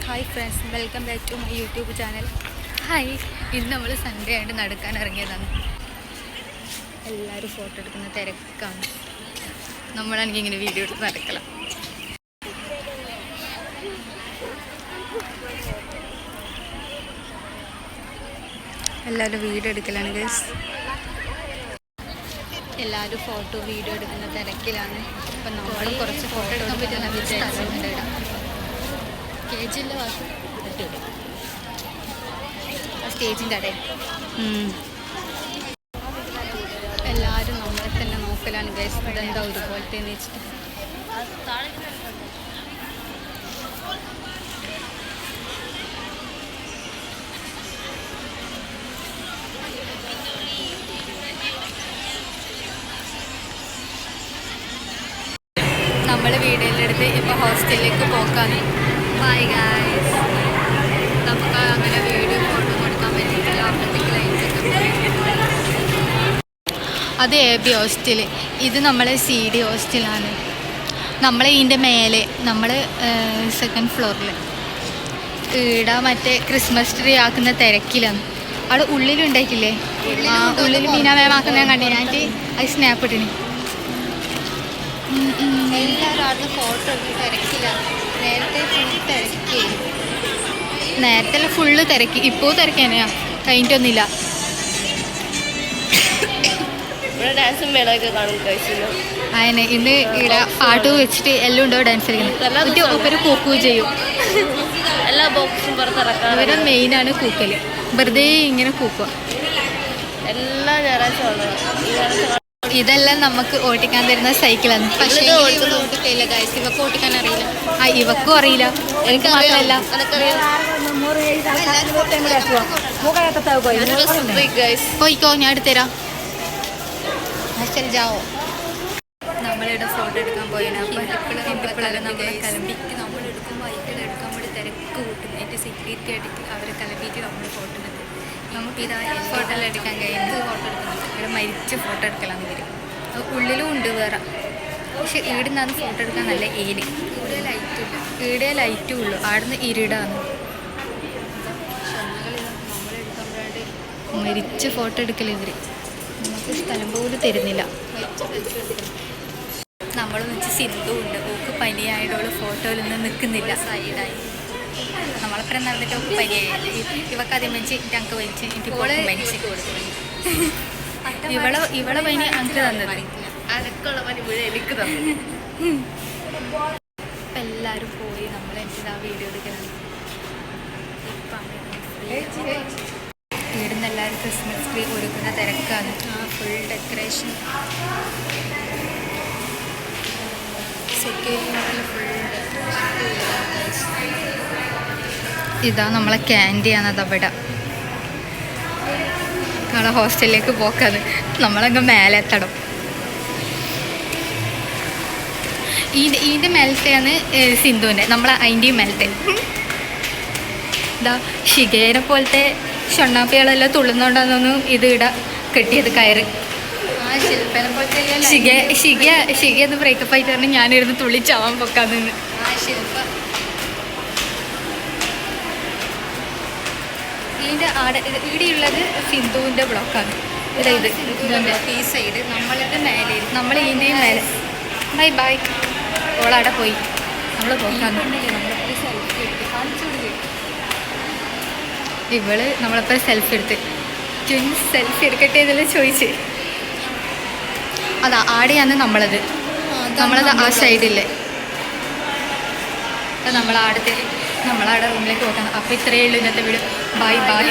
Hi friends, welcome back to my YouTube channel. Hi, ഇന്ന് നമ്മൾ Sunday ആയിട്ട് നടക്കാൻ ഇറങ്ങിയതാണ്. എല്ലാവരും ഫോട്ടോ എടുക്കുന്ന തിരക്കാണ്. നമ്മളാണെങ്കിൽ ഇങ്ങനെ വീഡിയോ എടുത്ത് നടക്കണം. എല്ലാവരും വീഡിയോ എടുക്കലാണ് ഗൈസ്. എല്ലാവരും ഫോട്ടോ വീഡിയോ എടുക്കുന്ന തിരക്കിലാണ്. അപ്പം നമ്മൾ കുറച്ച് ഫോട്ടോ എടുക്കാൻ പറ്റുന്ന വിചാരിച്ചിട്ടുണ്ട്. സ്റ്റേജിൻ്റെ വാക്ക് സ്റ്റേജിൻ്റെ അടയിൽ എല്ലാവരും നമ്മളെ തന്നെ നോക്കലാണ് ഗൈസ്. ഇതെന്താ ഒരുപോലത്തെ എന്ന് വെച്ചിട്ട് നമ്മൾ വീഡിയോയിലെടുത്ത് ഇപ്പോൾ ഹോസ്റ്റലിലേക്ക് പോക്കാണ്. Bye guys. നമുക്ക് അങ്ങനെ വീഡിയോ ഫോട്ടോ കൊടുക്കാൻ പറ്റിയിട്ടില്ല. അപ്പോഴത്തേക്ക് അത് AB ഹോസ്റ്റൽ. ഇത് നമ്മൾ CD ഹോസ്റ്റലാണ്. നമ്മൾ ഇതിൻ്റെ മേലെ നമ്മൾ സെക്കൻഡ് ഫ്ലോറിൽ ഈടെ മറ്റേ ക്രിസ്മസ് ട്രീ ആക്കുന്ന തിരക്കിലാണ്. അവിടെ ഉള്ളിലുണ്ടായിട്ടില്ലേ, ആ ഉള്ളിൽ മീനാമേമാക്കുന്ന ഞാൻ കണ്ടു. ഞാൻ അത് സ്നാപ്പ് ഇട്ടിന്. എല്ലാവരും അവിടുന്ന് ഫോട്ടോ എടുത്ത് തിരക്കിലാണ്. നേരത്തെ ഫുള്ള് തിരക്കി. ഇപ്പോൾ തിരക്കാനെയാ, കഴിഞ്ഞിട്ടൊന്നുമില്ല. അതിന് ഇന്ന് ഇവിടെ പാട്ട് വെച്ചിട്ട് എല്ലാം ഉണ്ടോ ഡാൻസ് കളിക്കുന്നത്. ഒപ്പര കൂക്കുകയും ചെയ്യും. എല്ലാ ബോക്സും പുറത്തിറക്കാം. ഇവരെ മെയിനാണ് കൂക്കല്. വെറുതെ ഇങ്ങനെ കൂക്കുക. എല്ലാ ഞായറാഴ്ച ഇതെല്ലാം നമുക്ക് ഓട്ടിക്കാൻ തരുന്ന സൈക്കിളാണ്. പക്ഷേ ഓട്ടിക്കില്ല ഗൈസ്. ഇവക്ക് ഓട്ടിക്കാൻ അറിയില്ല. ഇവക്കും അറിയില്ല, എനിക്ക് മാത്രമല്ല. പോയിക്കോ, ഞാൻ എടുത്തരാം. ജാവോ. നമ്മളിവിടെ ഫോട്ടോ എടുക്കാൻ പോയാണ്. അപ്പം ഇപ്പോഴെല്ലാം നമ്മളെ കലമ്പിക്ക് നമ്മൾ എടുക്കുമ്പോൾ ബൈക്കിൽ എടുക്കാൻ വേണ്ടി തിരക്ക് കൂട്ടും. എൻ്റെ സെക്യൂരിറ്റി അടിക്ക് അവരെ കലമ്പിയിട്ട് നമ്മൾ ഫോട്ടോ എടുക്കും. നമുക്കിതാ ഫോട്ടോ എല്ലാം എടുക്കാൻ കഴിയുന്നത്. ഫോട്ടോ എടുക്കുന്നുണ്ട്. ഇവിടെ മരിച്ച ഫോട്ടോ എടുക്കലാന്ന് വരും. ഉള്ളിലും ഉണ്ട് വേറെ. പക്ഷെ ഇവിടെ നിന്നാണ് ഫോട്ടോ എടുക്കാൻ നല്ല ഏര്. ഇവിടെ ലൈറ്റും ഉള്ളു. അവിടുന്ന് ഇരുടാണ്. മരിച്ച ഫോട്ടോ എടുക്കൽ ഇവർ. നമുക്ക് സ്ഥലം പോലും തരുന്നില്ല. നമ്മൾ വെച്ച് സിന്ധു ഉണ്ട്. ഓക്ക് പനിയായതോള് ഫോട്ടോയിലൊന്നും നിൽക്കുന്നില്ല. സൈഡായി നമ്മളെത്ര നടന്നിട്ട് ഓക്ക് പനിയായില്ല. ഇവക്കാദ്യം വെച്ച് ഞങ്ങൾക്ക് വലിച്ച് എനിക്ക് വലിച്ച് ഇവളെ പനി അങ്ങ് തന്നത്. അനക്കുള്ള പനി മുഴുവൻ എനിക്ക് തന്നു. ഇപ്പം എല്ലാവരും പോയി. നമ്മൾ എനിക്ക് ആ വീഡിയോ എടുക്കണം. ഇവിടുന്ന് എല്ലാവരും ക്രിസ്മസ് ട്രീ ഒരുക്കുന്ന തിരക്കാണ്. Full decoration. Security full decoration. ഇതാ നമ്മളെ ക്യാൻറ്റീനാണത്. അവിടെ നമ്മളെ ഹോസ്റ്റലിലേക്ക് പോക്കാത്. നമ്മളങ്ങ് മേലെ എത്തണം. ഇതിൻ്റെ മേലത്തെയാണ് സിന്ധുവിൻ്റെ. നമ്മളെ അതിൻ്റെയും മേലത്തെ. ഇതാ ഷിഗേനെ പോലത്തെ ഷൊണ്ണാപ്പികളെല്ലാം തുള്ളുന്നോണ്ടാന്നൊന്നും ഇത് ഇട കെട്ടിയത് കയറ്. ഷിഗ എന്ന് ബ്രേക്കപ്പ് ആയിട്ട് പറഞ്ഞ് ഞാനിരുന്ന് തുള്ളിച്ചാവാൻ പൊക്കാന്ന്. ഇതിൻ്റെ ഇവിടെയുള്ളത് സിന്ധുവിൻ്റെ ബ്ലോക്കാണ്. ഇത് ഈ സൈഡ് നമ്മളുടെ മേലെ. നമ്മൾ ഇതിൻ്റെയും മേലെ. Bye bye. ഓളവിടെ പോയി. നമ്മൾ പോക്കാന്ന്. ഇവള് നമ്മളിപ്പോൾ സെൽഫി എടുത്ത് ട്വിൻസ് സെൽഫി എടുക്കട്ടെ എന്നെല്ലാം ചോദിച്ച്. അതാ ആടെയാണ് നമ്മളത്. നമ്മളത് ആ സൈഡില്ലേ. നമ്മളാടെ റൂമിലേക്ക് പോക്കണം. അപ്പോൾ ഇത്രയേ ഉള്ളൂ ഇന്നത്തെ വീഡിയോ. Bye bye.